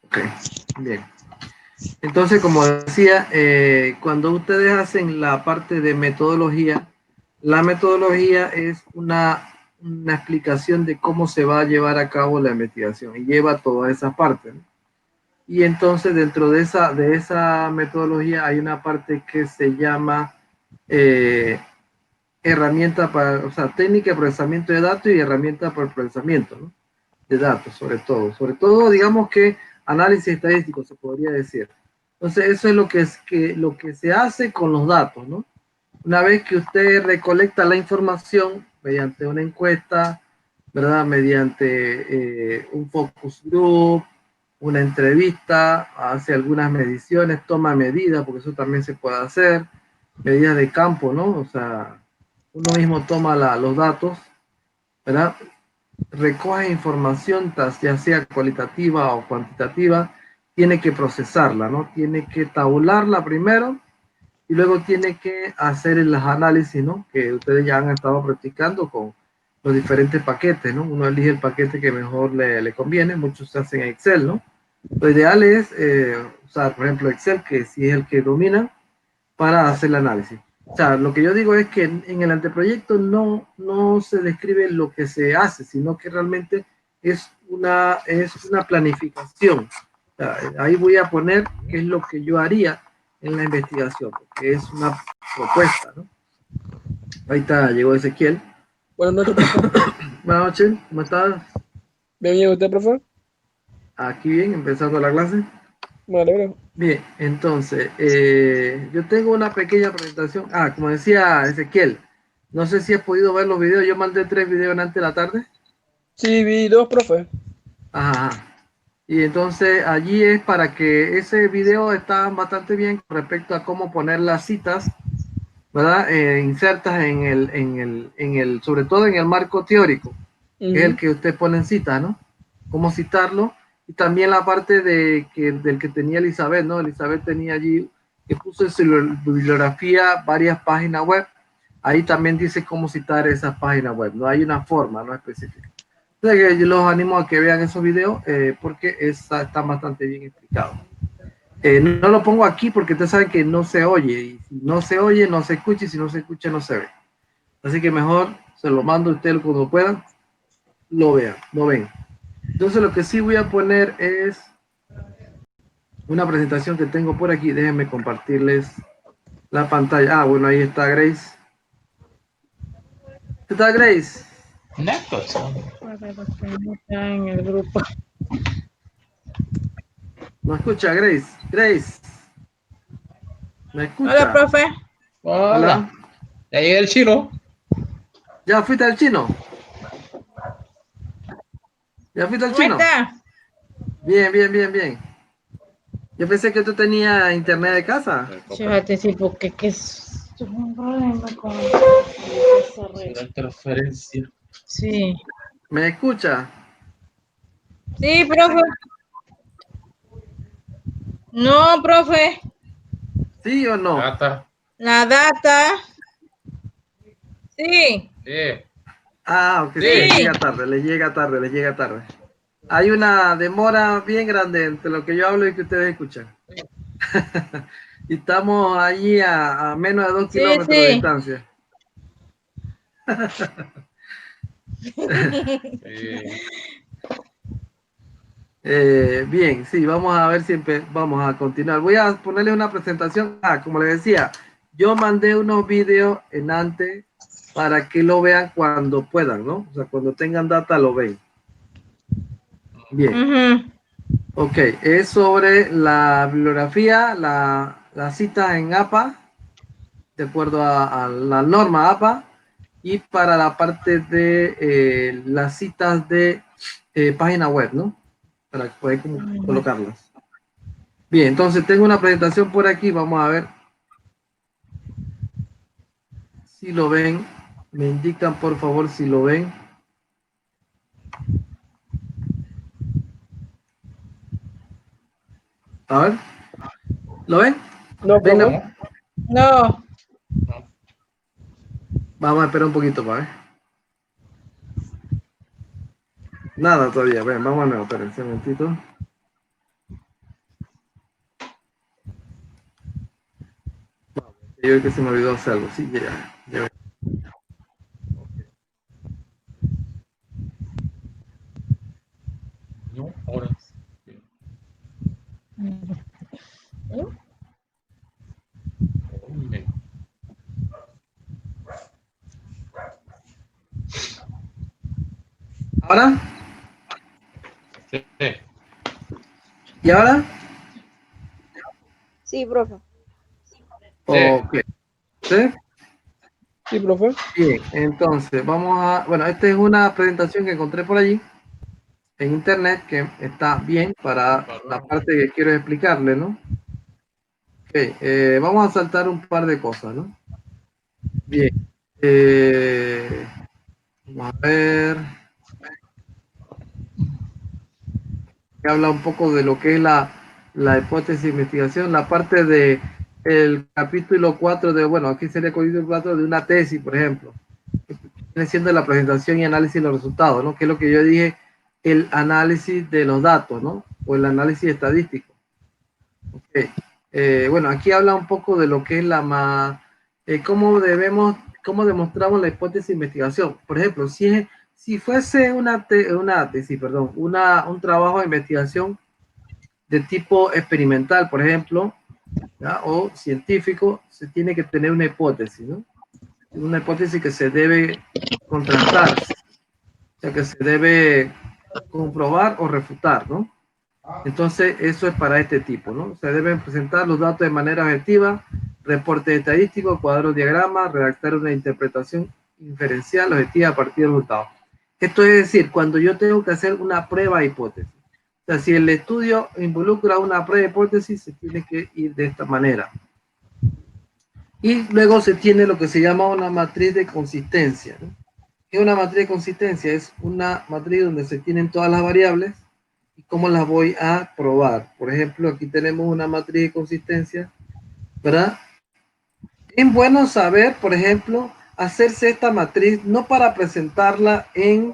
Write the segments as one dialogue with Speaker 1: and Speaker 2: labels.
Speaker 1: Ok, bien. Entonces, como decía, cuando ustedes hacen la parte de metodología, la metodología es una explicación de cómo se va a llevar a cabo la investigación y lleva toda esa parte, ¿no? Y entonces dentro de esa metodología hay una parte que se llama eh, herramienta para, o sea, técnica de procesamiento de datos y herramienta para el procesamiento, ¿no? De datos, sobre todo, digamos que análisis estadístico se podría decir. Entonces, eso es lo que se hace con los datos, ¿no? Una vez que usted recolecta la información mediante una encuesta, ¿verdad? Mediante un focus group, una entrevista, hace algunas mediciones, toma medidas, porque eso también se puede hacer, medidas de campo, ¿no? O sea, uno mismo toma los datos, ¿verdad? Recoge información, ya sea cualitativa o cuantitativa, tiene que procesarla, ¿no? Tiene que tabularla primero y luego tiene que hacer los análisis, ¿no? Que ustedes ya han estado practicando con los diferentes paquetes, ¿no? Uno elige el paquete que mejor le conviene, muchos se hacen en Excel, ¿no? Lo ideal es usar, por ejemplo, Excel, que sí es el que domina, para hacer el análisis. O sea, lo que yo digo es que en el anteproyecto no se describe lo que se hace, sino que realmente es una planificación. O sea, ahí voy a poner qué es lo que yo haría en la investigación, porque es una propuesta, ¿no? Ahí está, llegó Ezequiel.
Speaker 2: Buenas noches, profe.
Speaker 1: Buenas noches, ¿cómo estás?
Speaker 2: Bien, ¿usted, profe?
Speaker 1: Aquí bien, empezando la clase.
Speaker 2: Me alegro.
Speaker 1: Bien, entonces, yo tengo una pequeña presentación. Ah, como decía Ezequiel, no sé si has podido ver los videos. Yo mandé 3 videos antes de la tarde.
Speaker 2: Sí, vi dos, profe.
Speaker 1: Ajá. Ajá. Y entonces allí es para que ese video está bastante bien con respecto a cómo poner las citas, ¿verdad? Insertas sobre todo en el marco teórico, que es el
Speaker 2: Ujú.
Speaker 1: que usted pone en cita, ¿no? Cómo citarlo. Y también la parte del que tenía Elizabeth, ¿no? Elizabeth tenía allí, que puso en su bibliografía varias páginas web. Ahí también dice cómo citar esas páginas web. No hay una forma, no específica. Entonces, yo los animo a que vean esos videos porque están bastante bien explicados. No lo pongo aquí porque ustedes saben que no se oye. Y si no se oye, no se escucha. Y si no se escucha, no se ve. Así que mejor se lo mando a ustedes cuando puedan, lo vean, lo ven. Entonces lo que sí voy a poner es una presentación que tengo por aquí. Déjenme compartirles la pantalla. Ah, bueno, ahí está Grace. ¿Qué tal, Grace?
Speaker 3: Una cosa.
Speaker 4: Para los que no están en el grupo.
Speaker 1: ¿No escucha, Grace? Grace, ¿me
Speaker 4: Hola,
Speaker 1: escucha?
Speaker 4: profe.
Speaker 3: Hola.
Speaker 1: Hola.
Speaker 3: Ya llegué el chino.
Speaker 1: ¿Ya fuiste al chino? ¿Ya fuiste al
Speaker 4: ¿Cómo
Speaker 1: chino?
Speaker 4: está?
Speaker 1: Bien, bien, bien, bien. Yo pensé que tú tenías internet de casa.
Speaker 4: Fíjate, sí, porque que es un problema con esa red.
Speaker 3: La interferencia.
Speaker 4: Sí.
Speaker 1: ¿Me escucha?
Speaker 4: Sí, profe. No, profe.
Speaker 1: ¿Sí o no?
Speaker 3: Gata.
Speaker 4: La data. Sí.
Speaker 3: Sí.
Speaker 1: Ah, ok, sí,
Speaker 3: Sí.
Speaker 1: les
Speaker 4: Sí.
Speaker 1: llega tarde, les llega tarde, les llega tarde. Hay una demora bien grande entre lo que yo hablo y que ustedes escuchan. Y estamos allí a menos de dos
Speaker 4: Sí,
Speaker 1: kilómetros de
Speaker 4: sí.
Speaker 1: distancia.
Speaker 3: Sí.
Speaker 1: Bien, sí, vamos a ver si vamos a continuar. Voy a ponerles una presentación. Ah, como les decía, yo mandé unos videos en antes para que lo vean cuando puedan, ¿no? O sea, cuando tengan data lo ven. Bien,
Speaker 4: Ujú.
Speaker 1: ok, es sobre la bibliografía, la cita en APA, de acuerdo a la norma APA, y para la parte de las citas de página web, ¿no? Para poder colocarlas. Bien, entonces tengo una presentación por aquí, vamos a ver si lo ven. Me indican por favor si lo ven. A ver, ¿lo ven?
Speaker 2: No,
Speaker 1: ¿Ven
Speaker 2: profe.
Speaker 3: No.
Speaker 4: No.
Speaker 3: No.
Speaker 1: Vamos a esperar un poquito para ver. Nada todavía, ven, vamos a ver, esperen un momentito. Yo que se me olvidó hacer algo, sí, ya.
Speaker 3: No, ahora. Hombre.
Speaker 1: ¿Ahora?
Speaker 3: Sí.
Speaker 1: ¿Y ahora?
Speaker 5: Sí, profe.
Speaker 1: Ok. ¿Sí?
Speaker 2: Sí, profe.
Speaker 1: Bien, entonces vamos a, bueno, esta es una presentación que encontré por allí en internet que está bien para la parte que quiero explicarle, ¿no? Ok, vamos a saltar un par de cosas, ¿no? Bien, vamos a ver, que habla un poco de lo que es la hipótesis de investigación, la parte de el capítulo 4 de, bueno, aquí sería el capítulo 4 de una tesis, por ejemplo, viene siendo la presentación y análisis de los resultados, ¿no? Que es lo que yo dije, el análisis de los datos, ¿no? O el análisis estadístico. Okay. Bueno, aquí habla un poco de lo que es cómo demostramos la hipótesis de investigación. Por ejemplo, si fuese una tesis, perdón, un trabajo de investigación de tipo experimental, por ejemplo, ¿ya? O científico, se tiene que tener una hipótesis, ¿no? Una hipótesis que se debe contrastar, o sea, que se debe comprobar o refutar, ¿no? Entonces, eso es para este tipo, ¿no? Se deben presentar los datos de manera objetiva, reportes estadísticos, cuadros, diagramas, redactar una interpretación inferencial objetiva a partir del resultado. Esto es decir, cuando yo tengo que hacer una prueba de hipótesis. O sea, si el estudio involucra una prueba de hipótesis, se tiene que ir de esta manera. Y luego se tiene lo que se llama una matriz de consistencia, ¿no? ¿Qué es una matriz de consistencia? Es una matriz donde se tienen todas las variables y cómo las voy a probar. Por ejemplo, aquí tenemos una matriz de consistencia, ¿verdad? Es bueno saber, por ejemplo, hacerse esta matriz no para presentarla en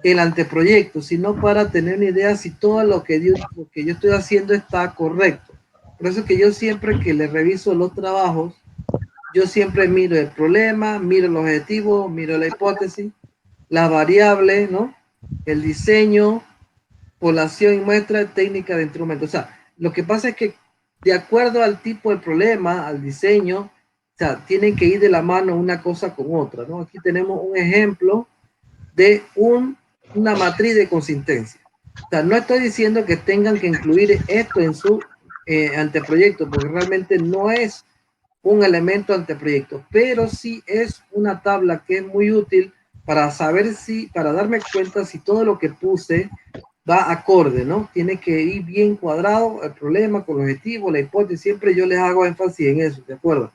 Speaker 1: el anteproyecto, sino para tener una idea si todo lo que yo estoy haciendo está correcto. Por eso que yo siempre que le reviso los trabajos, yo siempre miro el problema, miro el objetivo, miro la hipótesis, las variables, ¿no? El diseño, población y muestra, técnica de instrumento. O sea, lo que pasa es que de acuerdo al tipo de problema, al diseño, o sea, tienen que ir de la mano una cosa con otra, ¿no? Aquí tenemos un ejemplo de una matriz de consistencia. O sea, no estoy diciendo que tengan que incluir esto en su anteproyecto, porque realmente no es un elemento anteproyecto, pero sí es una tabla que es muy útil para saber para darme cuenta si todo lo que puse va acorde, ¿no? Tiene que ir bien cuadrado el problema con el objetivo, la hipótesis, siempre yo les hago énfasis en eso, ¿de acuerdo?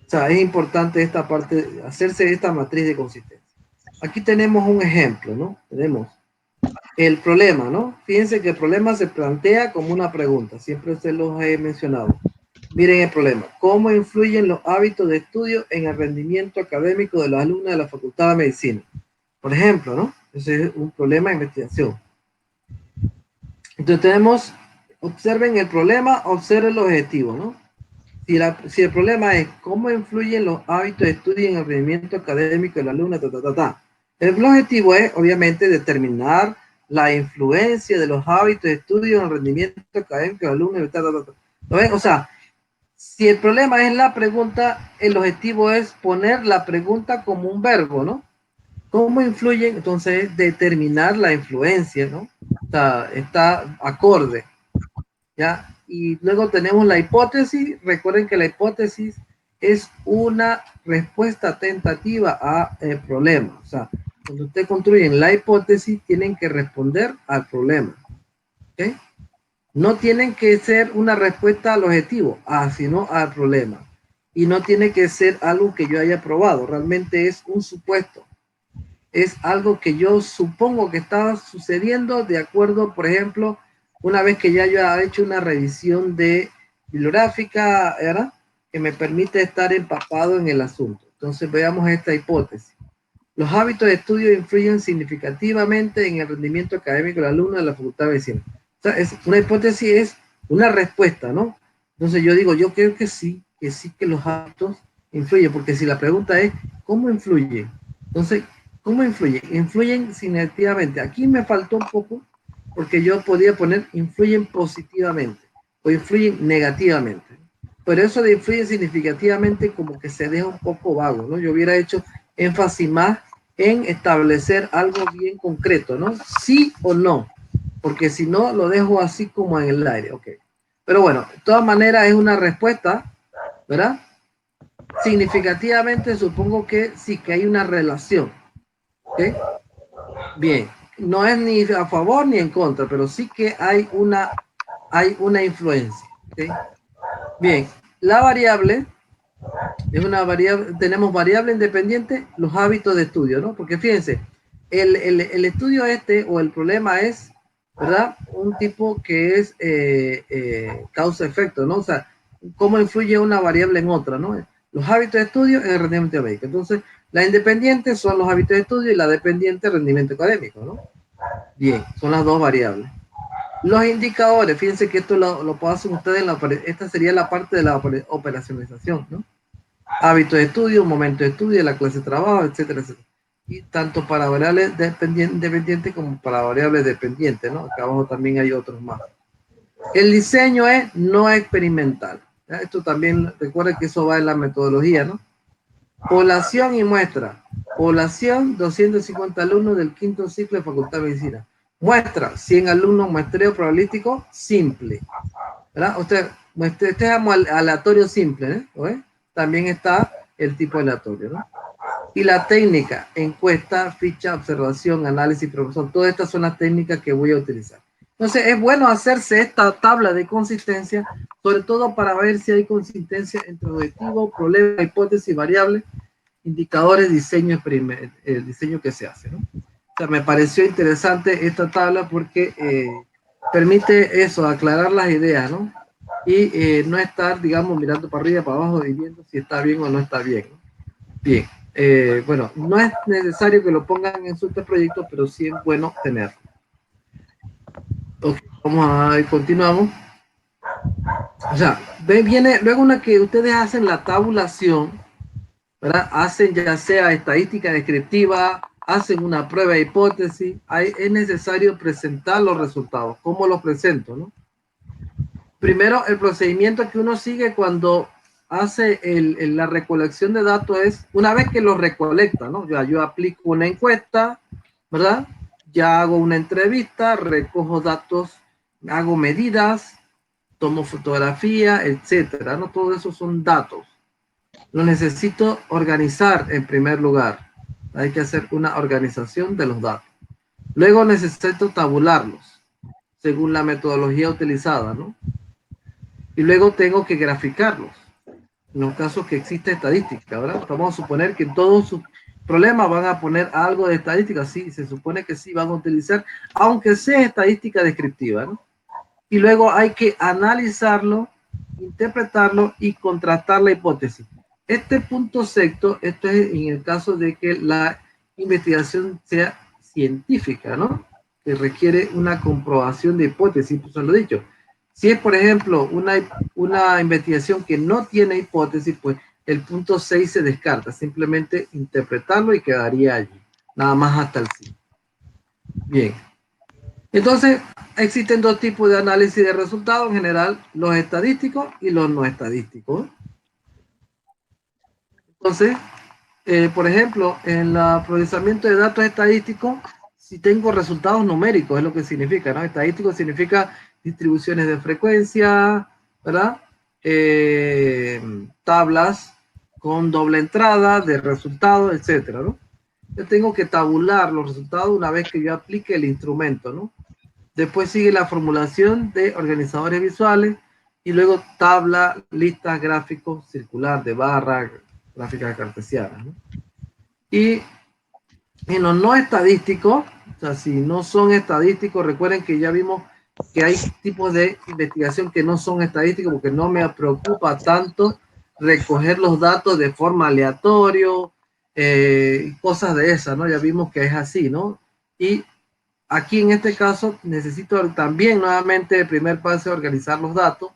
Speaker 1: O sea, es importante esta parte, hacerse esta matriz de consistencia. Aquí tenemos un ejemplo, ¿no? Tenemos el problema, ¿no? Fíjense que el problema se plantea como una pregunta, siempre se los he mencionado. Miren el problema. ¿Cómo influyen los hábitos de estudio en el rendimiento académico de los alumnos de la Facultad de Medicina? Por ejemplo, ¿no? Ese es un problema de investigación. Entonces tenemos, observen el problema, observen el objetivo, ¿no? Si el problema es cómo influyen los hábitos de estudio en el rendimiento académico del alumno, El objetivo es, obviamente, determinar la influencia de los hábitos de estudio en el rendimiento académico del alumno, ¿no ven? O sea, si el problema es la pregunta, el objetivo es poner la pregunta como un verbo, ¿no? ¿Cómo influyen? Entonces, determinar la influencia, ¿no? O sea, está acorde, ¿ya? Y luego tenemos la hipótesis. Recuerden que la hipótesis es una respuesta tentativa al problema. O sea, cuando ustedes construyen la hipótesis, tienen que responder al problema, ¿ok? No tienen que ser una respuesta al objetivo, sino al problema. Y no tiene que ser algo que yo haya probado. Realmente es un supuesto. Es algo que yo supongo que está sucediendo de acuerdo, por ejemplo, una vez que ya yo he hecho una revisión bibliográfica, ¿verdad? Que me permite estar empapado en el asunto. Entonces veamos esta hipótesis. Los hábitos de estudio influyen significativamente en el rendimiento académico del alumno de la Facultad de Medicina. O sea, una hipótesis es una respuesta, ¿no? Entonces yo digo, yo creo que sí, que sí que los hábitos influyen, porque si la pregunta es, ¿cómo influyen? Entonces, ¿cómo influyen? Influyen significativamente. Aquí me faltó un poco, porque yo podía poner influyen positivamente o influyen negativamente. Pero eso de influyen significativamente como que se deja un poco vago, ¿no? Yo hubiera hecho énfasis más en establecer algo bien concreto, ¿no? Sí o no, porque si no lo dejo así como en el aire, ok. Pero bueno, de todas maneras es una respuesta, ¿verdad? Significativamente supongo que sí, que hay una relación, ¿ok? Bien, no es ni a favor ni en contra, pero sí que hay una influencia, ¿ok? Bien, la variable es una variable, tenemos variable independiente, los hábitos de estudio, ¿no? Porque fíjense, el estudio este o el problema es, ¿verdad? Un tipo que es causa-efecto, ¿no? O sea, cómo influye una variable en otra, ¿no? Los hábitos de estudio en el rendimiento académico. Entonces, la independiente son los hábitos de estudio y la dependiente rendimiento académico, ¿no? Bien, son las dos variables. Los indicadores, fíjense que esto lo hacen ustedes en esta sería la parte de la operacionalización, ¿no? Hábito de estudio, momento de estudio, la clase de trabajo, etcétera, etcétera. Y tanto para variables independientes como para variables dependientes, ¿no? Acá abajo también hay otros más. El diseño es no experimental. ¿Ya? Esto también, recuerden que eso va en la metodología, ¿no? Población y muestra. Población, 250 alumnos del quinto ciclo de Facultad de Medicina. Muestra, 100 alumnos, muestreo probabilístico simple. ¿Verdad? Este es aleatorio simple, ¿eh? También está el tipo aleatorio, ¿no? Y la técnica, encuesta, ficha, observación, análisis, profesión, todas estas son las técnicas que voy a utilizar. Entonces, es bueno hacerse esta tabla de consistencia, sobre todo para ver si hay consistencia entre objetivo, problema, hipótesis, variable, indicadores, diseño, el diseño que se hace, ¿no? O sea, me pareció interesante esta tabla porque permite eso, aclarar las ideas, ¿no? Y no estar, digamos, mirando para arriba, para abajo y viendo si está bien o no está bien, ¿no? Bien, bueno, no es necesario que lo pongan en su proyecto, pero sí es bueno tenerlo. Ok, vamos a continuamos. O sea, viene luego una que ustedes hacen la tabulación, ¿verdad? Hacen ya sea estadística descriptiva, hacen una prueba de hipótesis, es necesario presentar los resultados. ¿Cómo los presento, no? Primero, el procedimiento que uno sigue cuando hace la recolección de datos es, una vez que los recolecta, ¿no? Yo aplico una encuesta, ¿verdad? Ya hago una entrevista, recojo datos, hago medidas, tomo fotografía, etcétera, ¿no? Todo eso son datos. Lo necesito organizar en primer lugar. Hay que hacer una organización de los datos. Luego necesito tabularlos, según la metodología utilizada, ¿no? Y luego tengo que graficarlos, en los casos que existe estadística, ¿verdad? Vamos a suponer que en todos sus problemas van a poner algo de estadística, sí, se supone que sí van a utilizar, aunque sea estadística descriptiva, ¿no? Y luego hay que analizarlo, interpretarlo y contrastar la hipótesis. Este punto sexto, esto es en el caso de que la investigación sea científica, ¿no? Que requiere una comprobación de hipótesis, pues lo he dicho. Si es, por ejemplo, una investigación que no tiene hipótesis, pues el punto 6 se descarta, simplemente interpretarlo y quedaría allí, nada más hasta el 5. Bien. Entonces, existen dos tipos de análisis de resultados, en general, los estadísticos y los no estadísticos. Entonces, por ejemplo, en el procesamiento de datos estadísticos, si tengo resultados numéricos, es lo que significa, ¿no? Estadístico significa distribuciones de frecuencia, ¿verdad? Tablas con doble entrada de resultados, etcétera, ¿no? Yo tengo que tabular los resultados una vez que yo aplique el instrumento, ¿no? Después sigue la formulación de organizadores visuales y luego tabla, listas, gráficos, circular, de barra, gráficas cartesianas, ¿no? Y en los no estadísticos, o sea, si no son estadísticos, recuerden que ya vimos que hay tipos de investigación que no son estadísticos porque no me preocupa tanto recoger los datos de forma aleatoria, cosas de esas, ¿no? Ya vimos que es así, ¿no? Y aquí en este caso necesito también nuevamente el primer paso organizar los datos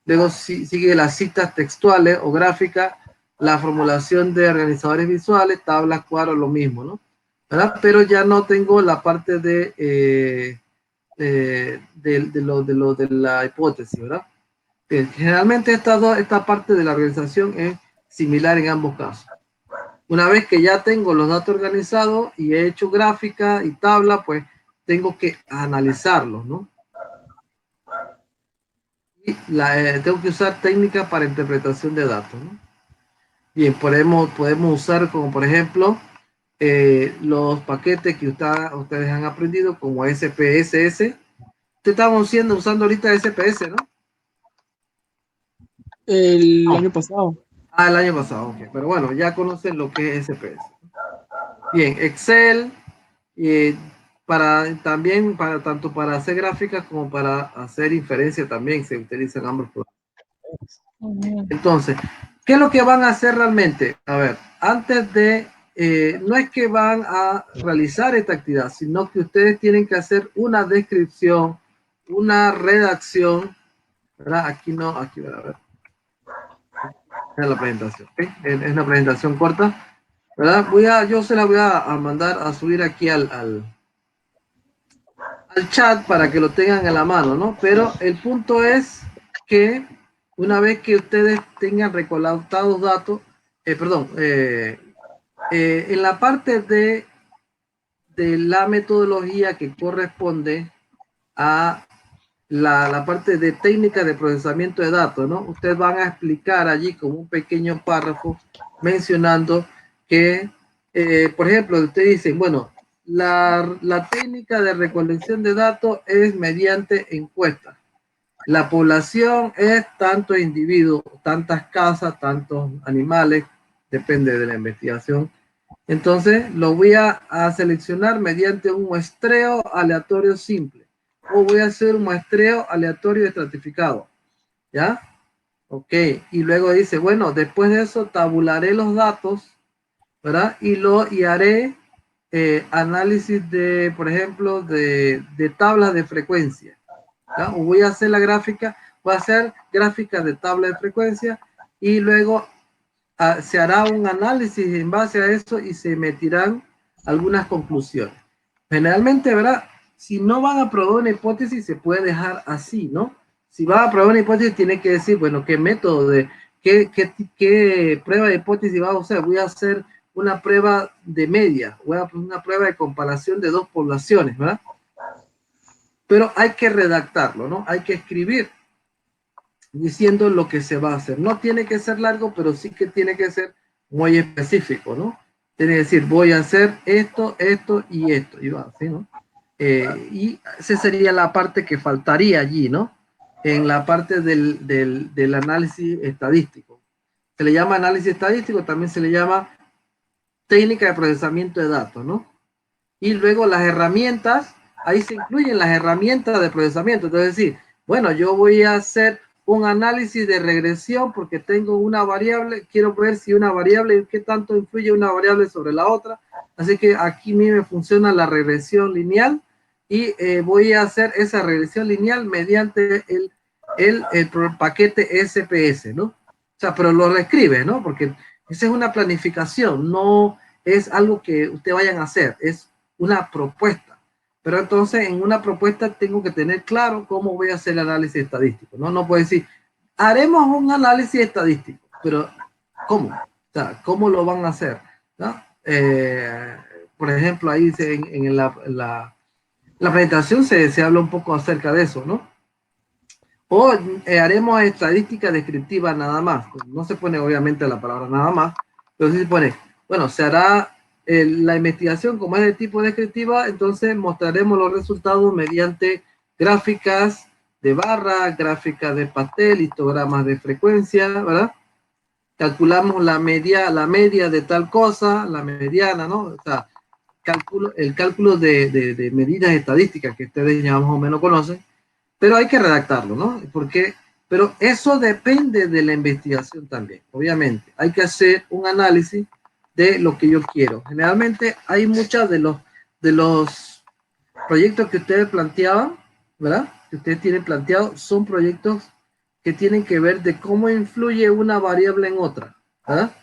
Speaker 1: Luego sigue las citas textuales o gráficas, la formulación de organizadores visuales, tablas, cuadros, lo mismo, ¿no? ¿Verdad? Pero ya no tengo la parte de la hipótesis, ¿verdad? Generalmente esta parte de la organización es similar en ambos casos. Una vez que ya tengo los datos organizados y he hecho gráfica y tabla, pues tengo que analizarlos, ¿no? Y tengo que usar técnicas para interpretación de datos, ¿no? Bien, podemos usar como por ejemplo los paquetes que ustedes han aprendido como SPSS. Ustedes estaban usando ahorita SPS, ¿no?
Speaker 2: El año pasado.
Speaker 1: Ah, el año pasado, ok. Pero bueno, ya conocen lo que es SPS. Bien, Excel, también tanto para hacer gráficas como para hacer inferencia también se utilizan ambos programas. Entonces, ¿qué es lo que van a hacer realmente? A ver, no es que van a realizar esta actividad, sino que ustedes tienen que hacer una descripción, una redacción, ¿verdad? Aquí no, aquí, a ver. Es la presentación, ¿ok? Es una presentación corta, ¿verdad? Yo se la voy a mandar a subir aquí al chat para que lo tengan en la mano, ¿no? Pero el punto es que una vez que ustedes tengan recolectados datos, en la parte de la metodología que corresponde a la parte de técnica de procesamiento de datos, ¿no? Ustedes van a explicar allí como un pequeño párrafo mencionando que, por ejemplo, ustedes dicen, bueno, la técnica de recolección de datos es mediante encuestas. La población es tantos individuos, tantas casas, tantos animales, depende de la investigación. Entonces, lo voy a seleccionar mediante un muestreo aleatorio simple. O voy a hacer un muestreo aleatorio estratificado. ¿Ya? Ok. Y luego dice, bueno, después de eso tabularé los datos, ¿verdad? Y haré análisis de, por ejemplo, de tablas de frecuencia. ¿Ya? O voy a hacer voy a hacer gráficas de tabla de frecuencia y luego se hará un análisis en base a eso y se emitirán algunas conclusiones. Generalmente, ¿verdad? Si no van a probar una hipótesis, se puede dejar así, ¿no? Si van a probar una hipótesis, tiene que decir, bueno, qué método qué prueba de hipótesis va a usar. Voy a hacer una prueba de media, voy a hacer una prueba de comparación de dos poblaciones, ¿verdad? Pero hay que redactarlo, ¿no? Hay que escribir diciendo lo que se va a hacer. No tiene que ser largo, pero sí que tiene que ser muy específico, ¿no? Tiene que decir, voy a hacer esto, esto y esto. Y va así, ¿no? Y esa sería la parte que faltaría allí, ¿no? En la parte del análisis estadístico. Se le llama análisis estadístico, también se le llama técnica de procesamiento de datos, ¿no? Y luego las herramientas, ahí se incluyen las herramientas de procesamiento. Entonces, decir, bueno, yo voy a hacer un análisis de regresión porque tengo una variable, quiero ver si una variable, qué tanto influye una variable sobre la otra. Así que aquí a mí me funciona la regresión lineal y voy a hacer esa regresión lineal mediante el paquete SPS, ¿no? O sea, pero lo reescribe, ¿no? Porque esa es una planificación, no es algo que ustedes vayan a hacer, es una propuesta. Pero entonces en una propuesta tengo que tener claro cómo voy a hacer el análisis estadístico. No puedo decir, haremos un análisis estadístico, pero ¿cómo? O sea, ¿cómo lo van a hacer? ¿No? Por ejemplo, ahí en la presentación se habla un poco acerca de eso, ¿no? O haremos estadística descriptiva nada más. No se pone obviamente la palabra nada más, pero sí se pone, bueno, se hará la investigación como es de tipo descriptiva, entonces mostraremos los resultados mediante gráficas de barra, gráficas de pastel, histogramas de frecuencia, ¿verdad? Calculamos la media de tal cosa, la mediana, ¿no? O sea, el cálculo de medidas estadísticas que ustedes ya más o menos conocen, pero hay que redactarlo, ¿no? Pero eso depende de la investigación también, obviamente. Hay que hacer un análisis de lo que yo quiero. Generalmente hay muchos de los proyectos que ustedes planteaban, ¿verdad? Que ustedes tienen planteados, son proyectos que tienen que ver de cómo influye una variable en otra, ¿verdad?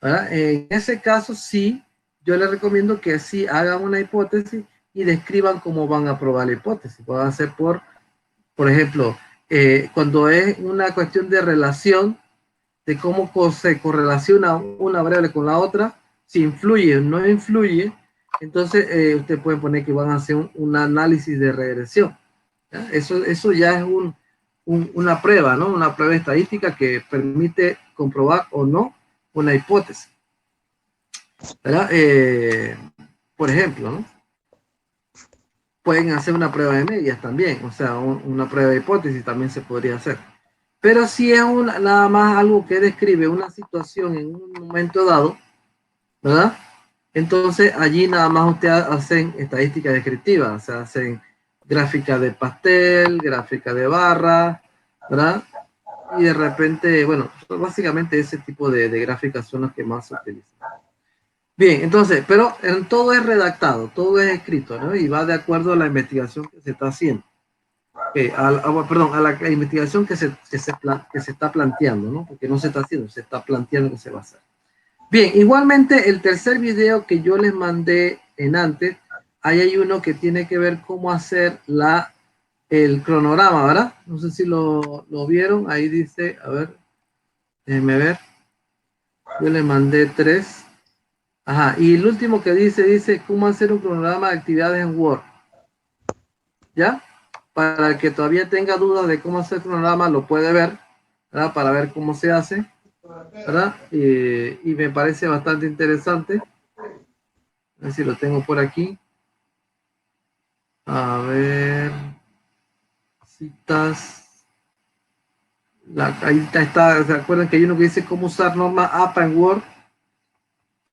Speaker 1: ¿Verdad? En ese caso, sí, yo les recomiendo que sí hagan una hipótesis y describan cómo van a probar la hipótesis. Van a hacer por ejemplo, cuando es una cuestión de relación, de cómo se correlaciona una variable con la otra, si influye o no influye, entonces ustedes pueden poner que van a hacer un análisis de regresión. ¿Ya? Eso ya es una prueba, ¿no? Una prueba estadística que permite comprobar o no una hipótesis. ¿Verdad? Por ejemplo, ¿no? Pueden hacer una prueba de medias también, o sea, una prueba de hipótesis también se podría hacer. Pero si es nada más algo que describe una situación en un momento dado, ¿verdad? Entonces allí nada más ustedes hacen estadística descriptiva, o sea, hacen gráfica de pastel, gráfica de barra, ¿verdad? Y de repente, bueno, básicamente ese tipo de gráficas son las que más se utilizan. Bien, entonces, pero todo es redactado, todo es escrito, ¿no? Y va de acuerdo a la investigación que se está haciendo. Perdón, a la investigación que se está planteando, ¿no? Porque no se está haciendo, se está planteando que se va a hacer. Bien, igualmente el tercer video que yo les mandé en antes, ahí hay uno que tiene que ver cómo hacer el cronograma, ¿verdad? No sé si lo vieron, ahí dice, a ver, déjenme ver, yo le mandé 3. Ajá, y el último que dice cómo hacer un cronograma de actividades en Word. ¿Ya? Para el que todavía tenga dudas de cómo hacer el cronograma, lo puede ver, ¿verdad? Para ver cómo se hace, ¿verdad? Y me parece bastante interesante. A ver si lo tengo por aquí. A ver. Citas. Ahí está. ¿Se acuerdan que hay uno que dice cómo usar norma APA en Word?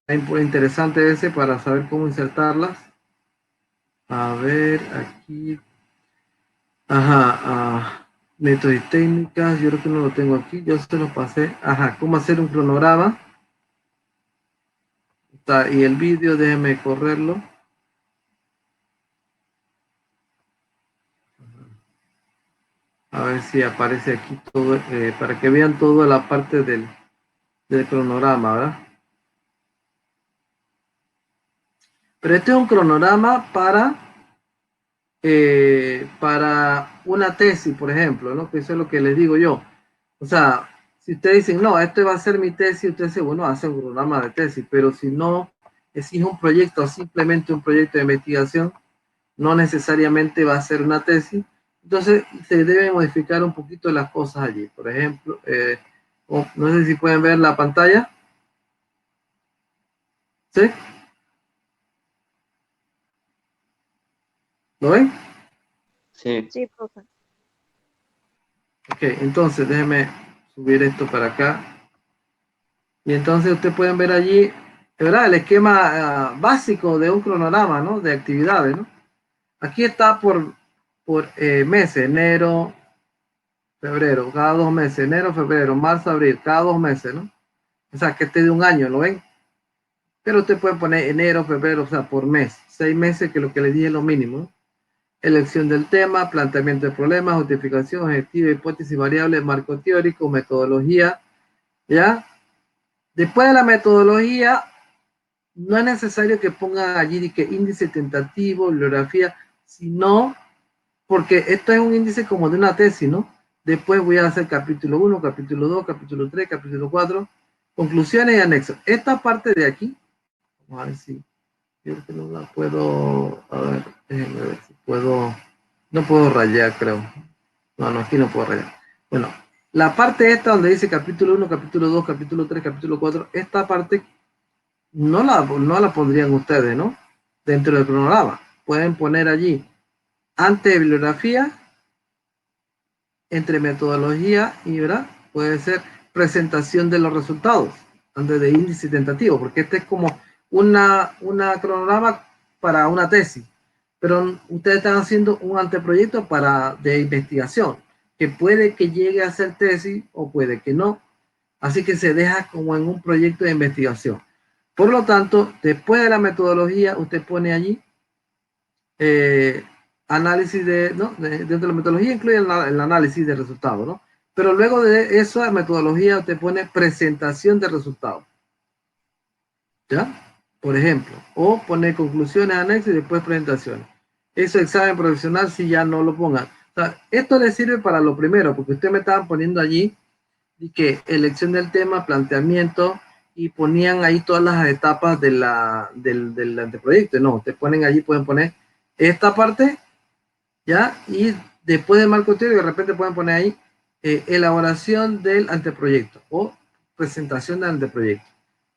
Speaker 1: Es interesante ese para saber cómo insertarlas. A ver, aquí. Ajá, métodos y técnicas, yo creo que no lo tengo aquí, yo se los pasé. Ajá, cómo hacer un cronograma. Y el vídeo, déjenme correrlo. A ver si aparece aquí todo, para que vean toda la parte del cronograma, ¿verdad? Pero este es un cronograma para una tesis, por ejemplo, ¿no? Que eso es lo que les digo yo. O sea, si ustedes dicen, no, este va a ser mi tesis, usted dice, bueno, hace un cronograma de tesis, pero si no, si es un proyecto, simplemente un proyecto de investigación, no necesariamente va a ser una tesis, entonces se deben modificar un poquito las cosas allí. Por ejemplo, no sé si pueden ver la pantalla. ¿Sí? ¿Lo ven?
Speaker 3: Sí.
Speaker 4: Sí, profe.
Speaker 1: Ok, entonces déjenme subir esto para acá. Y entonces ustedes pueden ver allí, ¿verdad? El esquema básico de un cronograma, ¿no? De actividades, ¿no? Aquí está por meses, enero, febrero, cada 2 meses, enero, febrero, marzo, abril, cada 2 meses, ¿no? O sea, que esté de un año, ¿lo ven? Pero usted puede poner enero, febrero, o sea, por mes, 6 meses, que lo que les dije es lo mínimo, ¿no? Elección del tema, planteamiento de problemas, justificación, objetivo, hipótesis, variable, marco teórico, metodología, ¿ya? Después de la metodología, no es necesario que pongan allí que índice tentativo, bibliografía, sino porque esto es un índice como de una tesis, ¿no? Después voy a hacer capítulo 1, capítulo 2, capítulo 3, capítulo 4, conclusiones y anexos. Esta parte de aquí, vamos a ver si yo creo que no la puedo, a ver, déjenme ver si puedo, no puedo rayar, creo. No, aquí no puedo rayar. Bueno, la parte esta donde dice capítulo 1, capítulo 2, capítulo 3, capítulo 4, esta parte no la pondrían ustedes, ¿no? Dentro del cronograma. Pueden poner allí antes de bibliografía, entre metodología y, ¿verdad? Puede ser presentación de los resultados antes de índice tentativo, porque este es como una cronograma para una tesis, pero ustedes están haciendo un anteproyecto de investigación, que puede que llegue a ser tesis o puede que no, así que se deja como en un proyecto de investigación. Por lo tanto, después de la metodología, usted pone allí análisis ¿no? Dentro de la metodología incluye el análisis de resultados, ¿no? Pero luego de esa metodología usted pone presentación de resultados. ¿Ya? Por ejemplo, o pone conclusiones, anexos y después presentaciones. Eso examen profesional si ya no lo pongan. O sea, esto le sirve para lo primero, porque usted me estaban poniendo allí y que elección del tema, planteamiento, y ponían ahí todas las etapas de del anteproyecto. No, te ponen allí, pueden poner esta parte, ¿ya? Y después del marco teórico, de repente pueden poner ahí elaboración del anteproyecto o presentación del anteproyecto.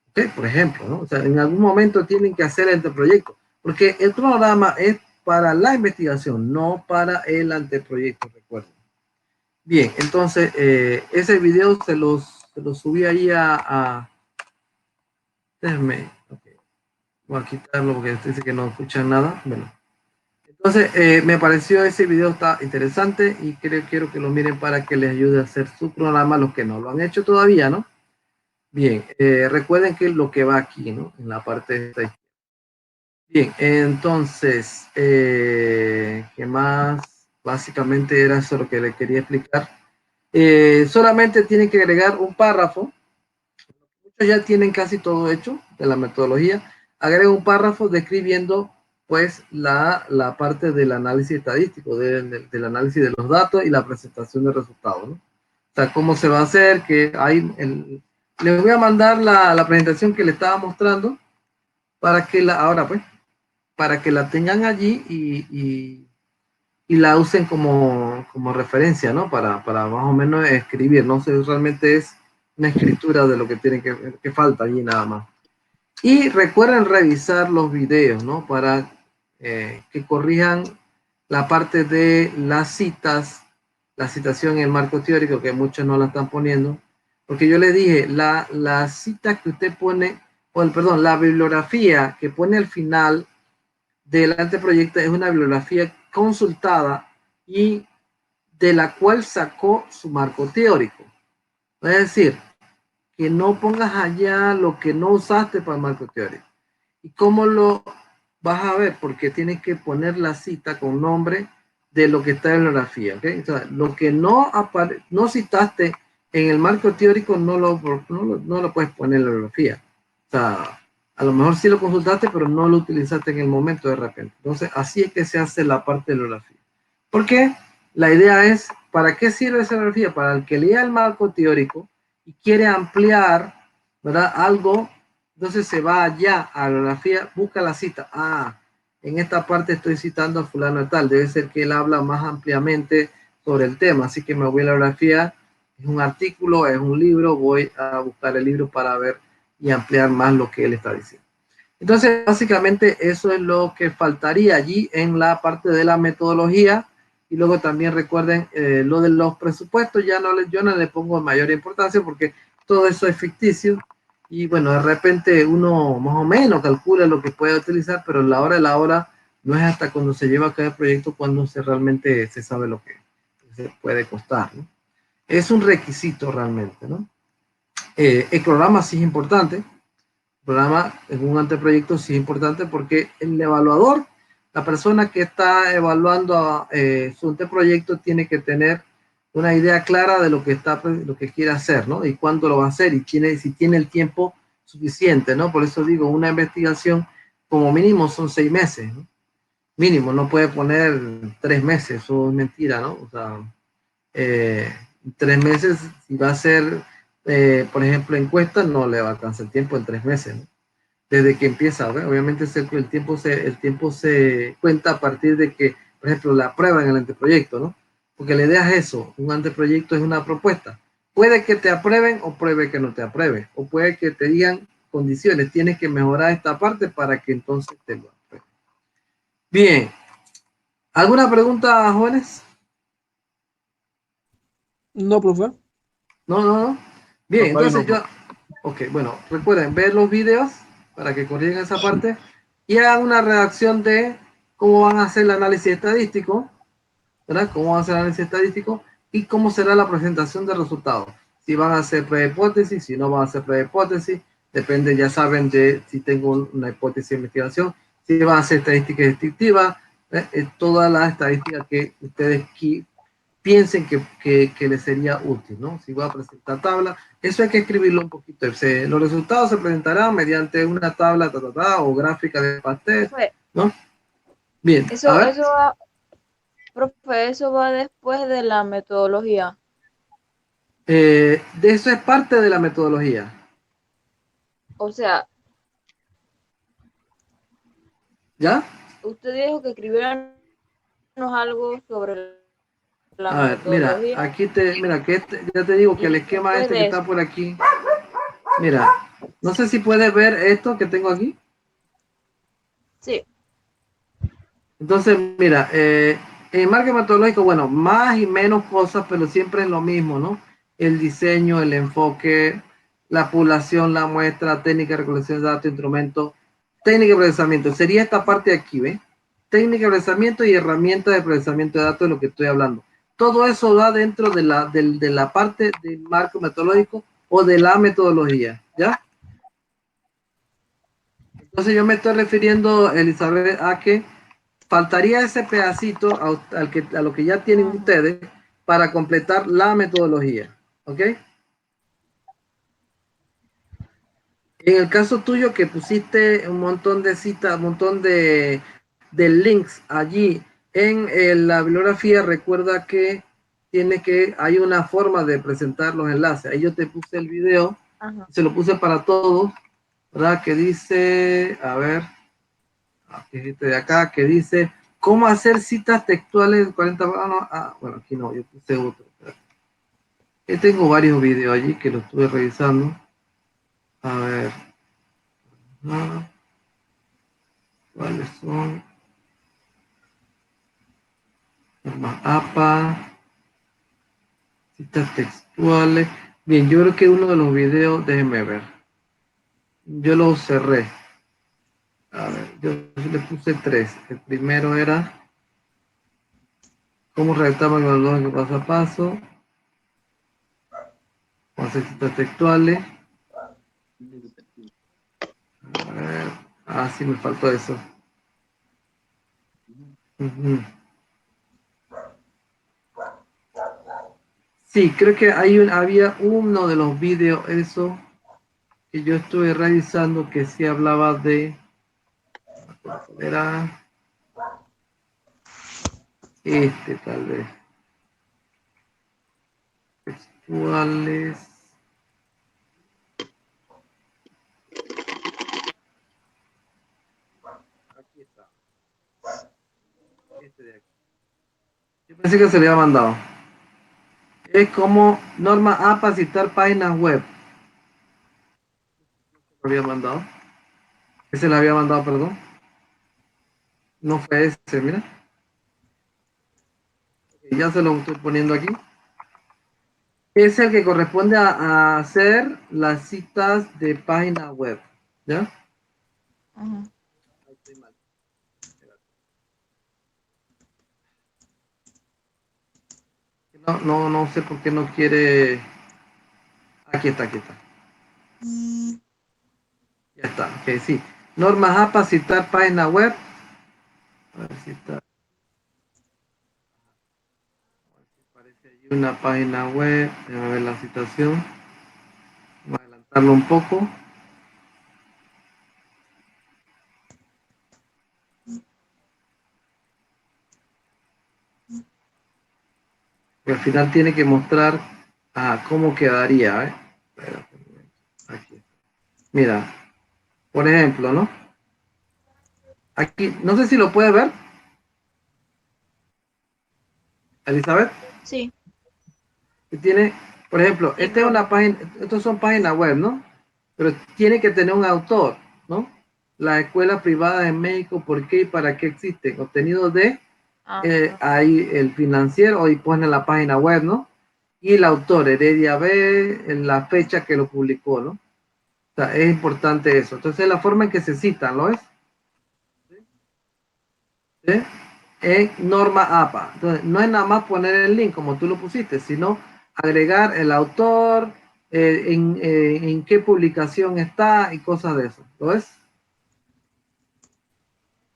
Speaker 1: ¿Ok? Por ejemplo, ¿no? O sea, en algún momento tienen que hacer el anteproyecto, porque el programa es para la investigación, no para el anteproyecto, recuerden. Bien, entonces, ese video se los subí ahí déjenme, okay. Voy a quitarlo porque dice que no escuchan nada. Bueno, entonces, me pareció ese video está interesante y quiero que lo miren para que les ayude a hacer su programa, los que no lo han hecho todavía, ¿no? Bien, recuerden que lo que va aquí, ¿no? En la parte de esta. Bien, entonces, ¿qué más? Básicamente era eso lo que le quería explicar. Solamente tienen que agregar un párrafo. Muchos ya tienen casi todo hecho de la metodología. Agrega un párrafo describiendo pues la parte del análisis estadístico, del análisis de los datos y la presentación de resultados, ¿no? O sea, cómo se va a hacer, que hay les voy a mandar la presentación que le estaba mostrando para que ahora pues, para que la tengan allí y la usen como referencia, ¿no? Para más o menos escribir, no sé, realmente es una escritura de lo que tiene que falta allí nada más. Y recuerden revisar los videos, ¿no? Para que corrijan la parte de las citas, la citación en el marco teórico, que muchos no la están poniendo, porque yo le dije, la cita que usted pone, perdón, la bibliografía que pone al final del anteproyecto es una bibliografía consultada y de la cual sacó su marco teórico. Es decir, que no pongas allá lo que no usaste para el marco teórico. ¿Y cómo lo vas a ver? Porque tienes que poner la cita con nombre de lo que está en la bibliografía. ¿Okay? O sea, lo que no citaste en el marco teórico no lo puedes poner en la bibliografía. O sea, a lo mejor sí lo consultaste, pero no lo utilizaste en el momento de repente. Entonces, así es que se hace la parte de la bibliografía. ¿Por qué? La idea es, ¿para qué sirve esa bibliografía? Para el que lea el marco teórico y quiere ampliar, ¿verdad? Algo, entonces se va allá a la bibliografía, busca la cita. Ah, en esta parte estoy citando a fulano de tal. Debe ser que él habla más ampliamente sobre el tema. Así que me voy a la bibliografía, es un artículo, es un libro, voy a buscar el libro para ver y ampliar más lo que él está diciendo. Entonces, básicamente eso es lo que faltaría allí en la parte de la metodología. Y luego también recuerden lo de los presupuestos, yo no le pongo mayor importancia porque todo eso es ficticio. Y bueno, de repente uno más o menos calcula lo que puede utilizar, pero la hora de la hora no es hasta cuando se lleva a cabo el proyecto cuando realmente se sabe lo que se puede costar, ¿no? Es un requisito realmente, ¿no? El programa sí es importante. El programa en un anteproyecto sí es importante porque el evaluador, la persona que está evaluando su anteproyecto tiene que tener una idea clara de lo que quiere hacer, ¿no? Y cuándo lo va a hacer y si tiene el tiempo suficiente, ¿no? Por eso digo, una investigación como mínimo son 6 meses, ¿no? Mínimo, no puede poner 3 meses, eso es mentira, ¿no? O sea, 3 meses, si va a ser, por ejemplo, encuesta, no le va a alcanzar el tiempo en 3 meses, ¿no? Desde que empieza, ¿verdad? Obviamente el tiempo se cuenta a partir de que, por ejemplo, la prueba en el anteproyecto, ¿no? Porque la idea es eso, un anteproyecto es una propuesta. Puede que te aprueben o puede que no te aprueben, o puede que te digan condiciones, tienes que mejorar esta parte para que entonces te lo aprueben. Bien, ¿alguna pregunta, jóvenes?
Speaker 2: No, profe.
Speaker 1: No. Bien,
Speaker 3: No, ahí
Speaker 1: entonces
Speaker 3: no.
Speaker 1: ok, bueno, recuerden ver los videos para que corrijan esa parte y hagan una redacción de cómo van a hacer el análisis estadístico, ¿verdad? Cómo van a hacer el análisis estadístico y cómo será la presentación de resultados. Si van a hacer pre-hipótesis, si no van a hacer pre-hipótesis, depende, ya saben, de si tengo una hipótesis de investigación, si van a hacer estadística descriptiva, todas las estadísticas que ustedes piensen que les sería útil, ¿no? Si voy a presentar tabla, eso hay que escribirlo un poquito. Los resultados se presentarán mediante una tabla o gráfica de pastel,
Speaker 5: Profe,
Speaker 1: ¿no? Bien, a
Speaker 5: eso,
Speaker 1: ver.
Speaker 5: eso va, profe, eso va después de la metodología.
Speaker 1: De eso es parte de la metodología,
Speaker 5: O sea,
Speaker 1: ¿ya?
Speaker 5: usted dijo que escribiéramos algo sobre la
Speaker 1: A ver, mira,
Speaker 5: metodología
Speaker 1: mira, ya te digo que
Speaker 5: y
Speaker 1: el esquema
Speaker 5: después
Speaker 1: este que
Speaker 5: de
Speaker 1: está
Speaker 5: eso.
Speaker 1: por aquí, mira, no sé si puedes ver esto que tengo aquí.
Speaker 5: Sí.
Speaker 1: Entonces, mira, en marketing metodológico, bueno, más y menos cosas, pero siempre es lo mismo, ¿no? El diseño, el enfoque, la población, la muestra, técnica de recolección de datos, instrumentos, técnica de procesamiento. Sería esta parte de aquí, ¿ves? Técnica de procesamiento y herramienta de procesamiento de datos de lo que estoy hablando. Todo eso va dentro de la parte del marco metodológico o de la metodología, ¿ya? Entonces yo me estoy refiriendo, Elizabeth, a que faltaría ese pedacito a lo que ya tienen
Speaker 5: Ujú.
Speaker 1: ustedes para completar la metodología, ¿ok? En el caso tuyo que pusiste un montón de citas, un montón de links allí la bibliografía, recuerda que hay una forma de presentar los enlaces. Ahí yo te puse el video,
Speaker 5: Ajá.
Speaker 1: se lo puse para todos, ¿verdad? Que dice, a ver, este de acá, que dice cómo hacer citas textuales 40, bueno, aquí no, yo puse otro. Yo tengo varios videos allí que lo estuve revisando. A ver, ¿cuáles son? Normas APA, citas textuales. Bien, yo creo que uno de los videos, déjenme ver. Yo lo cerré. A ver, yo le puse tres. El primero era cómo redactamos el valor paso a paso. Cómo hacer citas textuales. A ver, sí, me faltó eso. Ujú. Sí, creo que había uno de los videos, eso, que yo estuve revisando que sí hablaba de, no me acuerdo cuál era, tal vez, textuales. Aquí está, este de aquí. Yo pensé que se le había mandado. Es como norma A para citar páginas web. ¿Lo había mandado? Ese le había mandado, perdón. No fue ese, mira. Ya se lo estoy poniendo aquí. Es el que corresponde a hacer las citas de página web. ¿Ya?
Speaker 5: Ajá.
Speaker 1: Ahí estoy mal. No sé por qué no quiere. Aquí está, aquí está. Ya está, ok, sí. Normas A para citar página web. A ver si está. Aparece allí una página web. Déjame ver la citación. Vamos a adelantarlo un poco. Y al final tiene que mostrar cómo quedaría. Espérate un momento. Aquí. Mira, por ejemplo, ¿no? Aquí, no sé si lo puede ver, Elizabeth.
Speaker 5: Sí,
Speaker 1: Que tiene, por ejemplo,
Speaker 5: sí,
Speaker 1: esta es
Speaker 5: profe.
Speaker 1: una página, estos son páginas web, ¿no? Pero tiene que tener un autor, ¿no? Las escuelas privadas en México, ¿por qué y para qué existen? Contenido de,
Speaker 5: Ajá.
Speaker 1: ahí el financiero, y pone la página web, ¿no? Y el autor, Heredia B, en la fecha que lo publicó, ¿no? O sea, es importante eso. Entonces, la forma en que se citan, ¿lo es? ¿Sí? En norma APA. Entonces, no es nada más poner el link como tú lo pusiste, sino agregar el autor, en qué publicación está y cosas de eso. ¿Lo ves?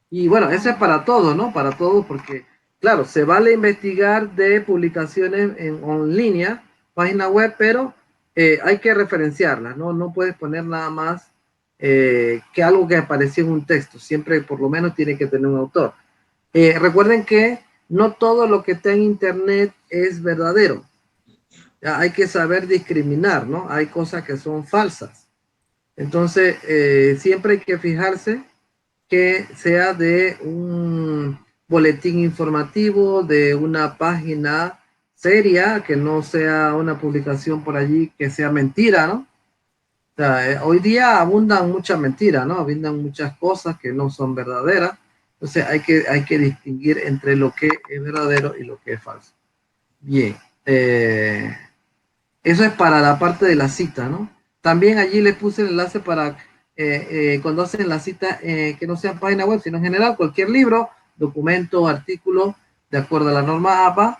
Speaker 1: Y bueno, eso es
Speaker 5: Ajá.
Speaker 1: para todos, ¿no? Para todos, porque claro, se vale investigar de publicaciones en línea, página web, pero hay que referenciarlas, ¿no? No puedes poner nada más que algo que apareció en un texto. Siempre, por lo menos, tiene que tener un autor. Recuerden que no todo lo que está en internet es verdadero. Ya, hay que saber discriminar, ¿no? Hay cosas que son falsas. Entonces, siempre hay que fijarse que sea de un boletín informativo, de una página seria, que no sea una publicación por allí que sea mentira, ¿no? O sea, hoy día abundan muchas mentiras, ¿no? Abundan muchas cosas que no son verdaderas. Entonces hay que distinguir entre lo que es verdadero y lo que es falso. Bien. Eso es para la parte de la cita, ¿no? También allí les puse el enlace para cuando hacen la cita, que no sea página web, sino en general, cualquier libro, documento, artículo, de acuerdo a la norma APA,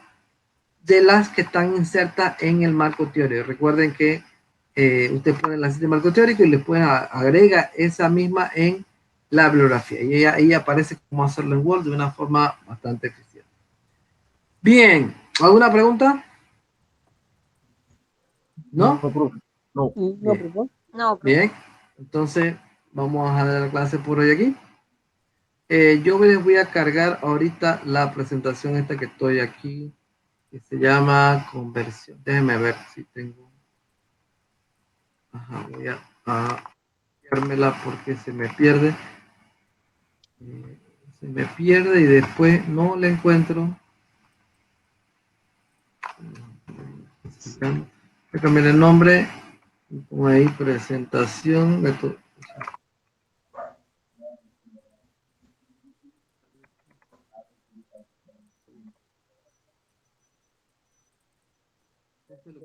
Speaker 1: de las que están insertas en el marco teórico. Recuerden que usted pone la cita de marco teórico y después agrega esa misma en la bibliografía. Y ahí aparece cómo hacerlo en Word de una forma bastante eficiente. Bien, ¿alguna pregunta? ¿No?
Speaker 3: profe. No.
Speaker 2: No,
Speaker 1: Bien.
Speaker 2: profe.
Speaker 5: No,
Speaker 1: Bien, entonces vamos a dar la clase por hoy aquí. Yo les voy a cargar ahorita la presentación esta que estoy aquí, que se llama conversión. Déjenme ver si tengo. Ajá, voy a enviármela porque se me pierde. Se me pierde y después no la encuentro. Voy a cambiar el nombre. Pongo ahí presentación. Lo que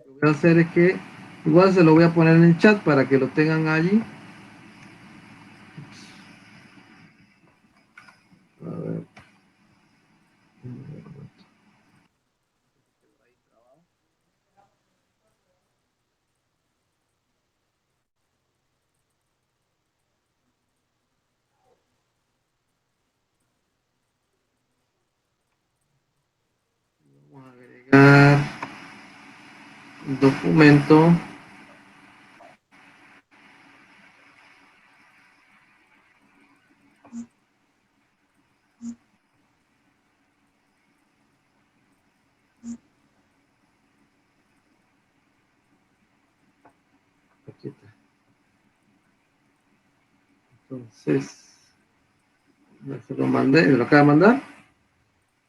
Speaker 1: voy a hacer es que igual se lo voy a poner en el chat para que lo tengan allí. A ver. Vamos a agregar el documento. Aquí está. Entonces, ya se lo mandé, me lo acaba de mandar,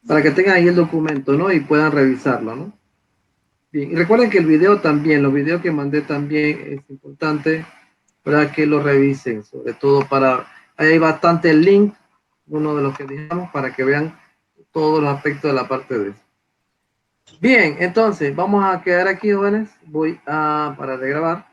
Speaker 1: para que tengan ahí el documento, ¿no? Y puedan revisarlo, ¿no? Bien, y recuerden que el video también, los videos que mandé también es importante para que lo revisen, sobre todo para, ahí hay bastante el link, uno de los que dejamos, para que vean todos los aspectos de la parte de eso. Bien, entonces, vamos a quedar aquí, jóvenes. Voy a parar de grabar.